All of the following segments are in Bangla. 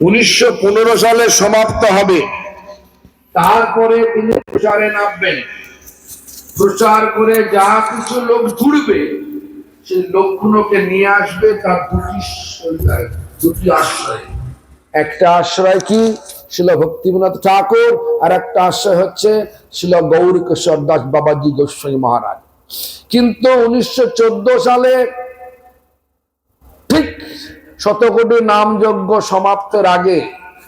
1915 সালে সমাপ্ত হবে। তারপরে তিনি প্রচারে নামবেন। প্রচার করে যা কিছু লোক জুড়বে সেই লোকগুলোকে নিয়ে আসবে তার দুটি আশ্রয়। একটা আশ্রয় কি শিল ভক্তিবিনোদ ঠাকুর, আর একটা আশ্রয় হচ্ছে শিল গৌরকিশোর দাস বাবাজি গোস্বামী মহারাজ। কিন্তু 1914 সালে ঠিক শতকোটি নামযজ্ঞ সমাপ্তের আগে,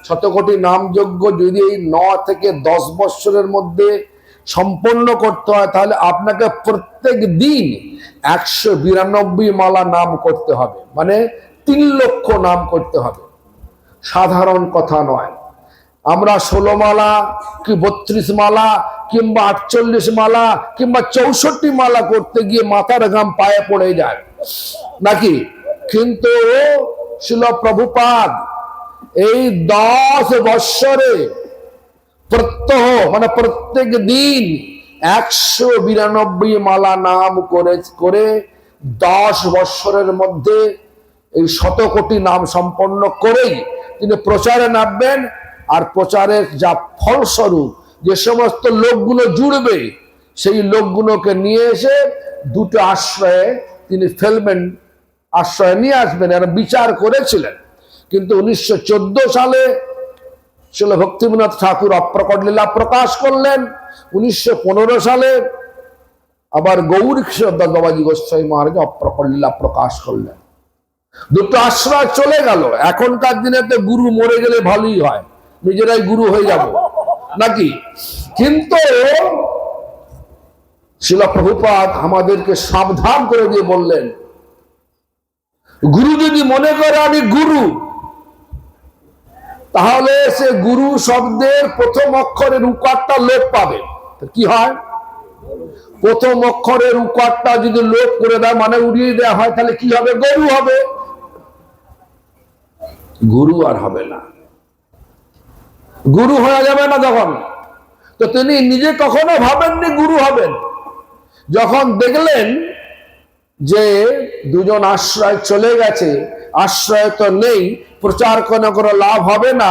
শতকোটি নামযজ্ঞ যদি এই 9 থেকে 10 বছরের মধ্যে সম্পন্ন করতে হয়, তাহলে আপনাকে প্রত্যেক দিন 192 মালা নাম করতে হবে, মানে 3 লক্ষ নাম করতে হবে। সাধারণ কথা নয়। আমরা 16 মালা কি 32 মালা কিংবা 48 মালা কিংবা 64 মালা করতে গিয়ে মাথার ঘাম পায়ে পড়ে যায় নাকি? কিন্তু শিল প্রভুপাদ এই 10 বৎসরে প্রত্যহ মানে প্রত্যেক দিন 192 মালা নাম করে 10 বৎসরের মধ্যে এই 100 কোটি নাম সম্পন্ন করেই তিনি প্রচারে নামবেন। আর প্রচারের যা ফলস্বরূপ যে সমস্ত লোকগুলো জুড়বে সেই লোকগুলোকে নিয়ে এসে দুটো আশ্রয়ে তিনি ফেলবেন, আশ্রয় নিয়ে আসবেন। এরা বিচার করেছিলেন। কিন্তু 1914 সালে শিল ভক্তিবিনোদ ঠাকুর অপ্রকট লীলা প্রকাশ করলেন। 1915 সালে আবার গৌরকিশোর দাস বাবাজি গোস্বামী মহারাজ অপ্রকট লীলা প্রকাশ করলেন। দুটো আশ্রয় চলে গেল। এখনকার দিনে তো গুরু মরে গেলে ভালোই হয়, নিজেরাই গুরু হয়ে যাব নাকি? কিন্তু শিল প্রভুপাদ আমাদেরকে সাবধান করে দিয়ে বললেন, গুরু যদি মনে করে আমি গুরু, তাহলে সে গুরু শব্দের প্রথম অক্ষরের উকারটা লোপ পাবে। কি হয়? প্রথম অক্ষরের উকারটা যদি লোপ করে দেয়, মানে উড়িয়ে দেওয়া হয়, তাহলে কি হবে? গরু হবে, গুরু আর হবে না, গুরু হয়ে যাবে না তখন। তো তিনি নিজে কখনো ভাবেননি গুরু হবেন। যখন দেখলেন যে দুজন আশ্রয় চলে গেছে, আশ্রয় তো নেই, প্রচার কোনো লাভ হবে না,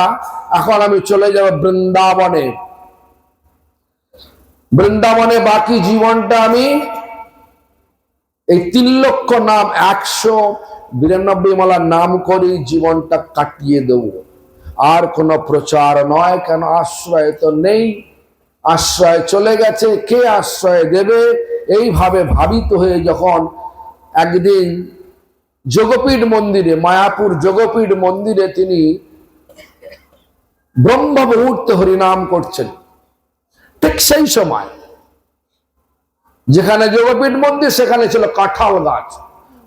এখন আমি চলে যাব বৃন্দাবনে। বৃন্দাবনে বাকি জীবনটা আমি এই 3 লক্ষ নাম 192 মালার নাম করে জীবনটা কাটিয়ে দেব। আর কোনো প্রচার নয়, কেন আশ্রয় তো নেই, আশ্রয় চলে গেছে, কে আশ্রয় দেবে? এইভাবে ভাবিত হয়ে যখন একদিন যোগপীঠ মন্দিরে, মায়াপুর যোগপীঠ মন্দিরে তিনি ব্রহ্ম মুহূর্তে হরিনাম করছেন, ঠিক সেই সময় যেখানে যোগপীঠ মন্দির সেখানে ছিল কাঁঠাল গাছ।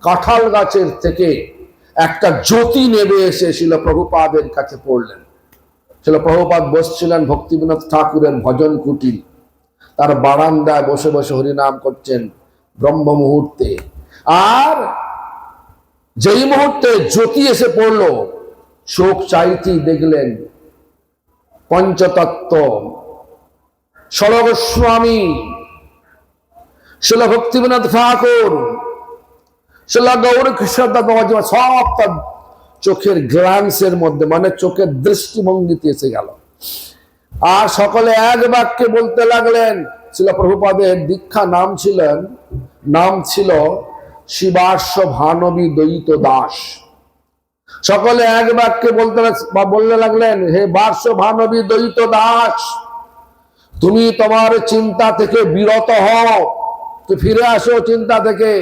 কাঁঠাল গাছের থেকে একটা জ্যোতি নেমে এসে শিল প্রভুপাদের কাছে পড়লেন। শিল প্রভুপাদ বসছিলেন ভক্তিবিনোদ ঠাকুরের ভজন কুটির, তার বারান্দায় বসে বসে হরিনাম করছেন ব্রহ্ম মুহূর্তে। আর যেই মুহূর্তে জ্যোতি এসে পড়ল, চোখ চাইতেই দেখলেন পঞ্চতত্ত্ব, সরগোস্বামী, শিল ভক্তিবিনোদ ঠাকুর, শিল গৌরকিশোর দাস বাবাজি, সব তার চোখের গ্লান্সের মধ্যে, মানে চোখের দৃষ্টিভঙ্গিতে এসে গেল। আর সকলে এক বাক্যে বলতে লাগলেন। শিল প্রভুপাদের দীক্ষা নাম ছিল শিবার্ষ ভানবী দ্বৈত দাস। সকলে এক বাক্যে বলতে লাগলেন, হে বার্ষ ভানবী দ্বৈত দাস, তুমি তোমার চিন্তা থেকে বিরত হও, তো ফিরে আসো চিন্তা থেকে।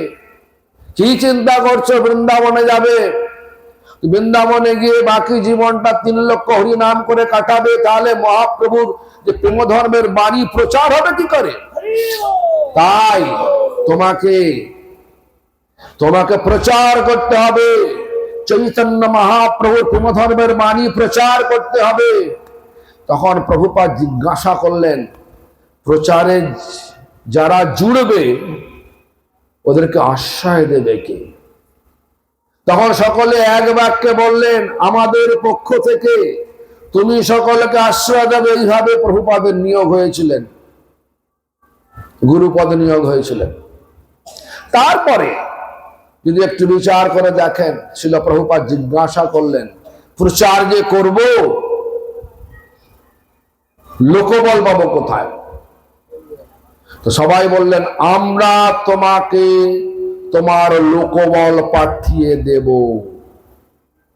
কি চিন্তা করছো? বৃন্দাবনে যাবে। বৃন্দাবনে গিয়ে বাকি জীবনটা 3 লক্ষ হরিনাম করে কাটাবে, তাহলে মহাপ্রভুর যে প্রেম ধর্মের বাণী প্রচার হবে কি করে? তাই তোমাকে প্রচার করতে হবে, চৈতন্য মহাপ্রভুর প্রেম ধর্মের বাণী প্রচার করতে হবে। তখন প্রভুপাদ জিজ্ঞাসা করলেন, প্রচারে যারা জুড়বে ওদেরকে আশ্রয় দেবে কে? তখন সকলে এক বাক্যে বললেন, আমাদের পক্ষ থেকে তুমি সকলকে আশ্রয় দেবে। এইভাবে প্রভুপাদের নিয়োগ হয়েছিলেন, গুরুপদে নিয়োগ হয়েছিলেন। তারপরে যদি একটু বিচার করে দেখেন, শিল প্রভুপাদ জিজ্ঞাসা করলেন, প্রচার যে করব, লোকবল পাবো কোথায়? তো সবাই বললেন, আমরা তোমাকে তোমার লোকবল পাঠিয়ে দেব।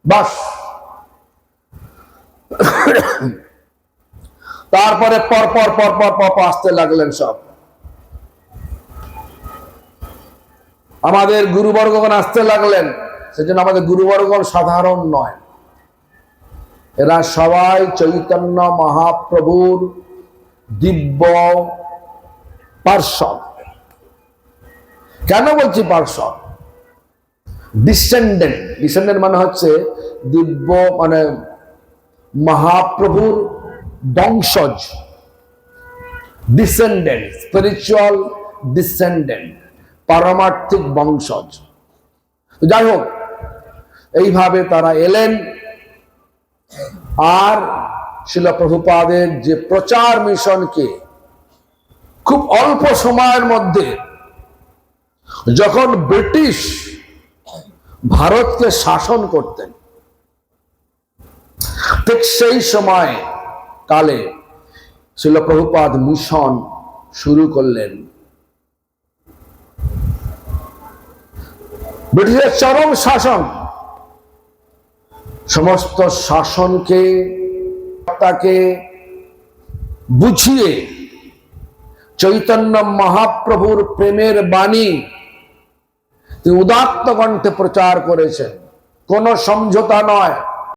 বাস। তারপরে পরপর পরপর পরপর আসতে লাগলেন সব। আমাদের গুরুবর্গগণ আসতে লাগলেন। সেজন্য আমাদের গুরুবর্গগণ সাধারণ নয়, এরা সবাই চৈতন্য মহাপ্রভুর দিব্য পার্ষদ। কেন বলছি পার্ষদ? ডিসেন্ডেন্ট। ডিসেন্ডেন্ট মানে হচ্ছে দিব্য, মানে মহাপ্রভুর বংশজ। ডিসেন্ডেন্ট, স্পিরিচুয়াল ডিসেন্ডেন্ট, পারমার্থিক বংশজ। যাই হোক, এইভাবে তারা এলেন। আর শ্রীল প্রভুপাদের যে প্রচার মিশনকে খুব অল্প সময়ের মধ্যে, যখন ব্রিটিশ ভারতকে শাসন করতেন, ঠিক সেই সময় কালে শ্রীল প্রভুপাদ মিশন শুরু করলেন। ব্রিটিশের চরম শাসন, সমস্ত শাসনকে তাকে বুঝিয়ে চৈতন্য মহাপ্রভুর প্রেমের বাণী তিনি উদাত্ত কণ্ঠে প্রচার করেছেন। কোন সমঝোতা নয়,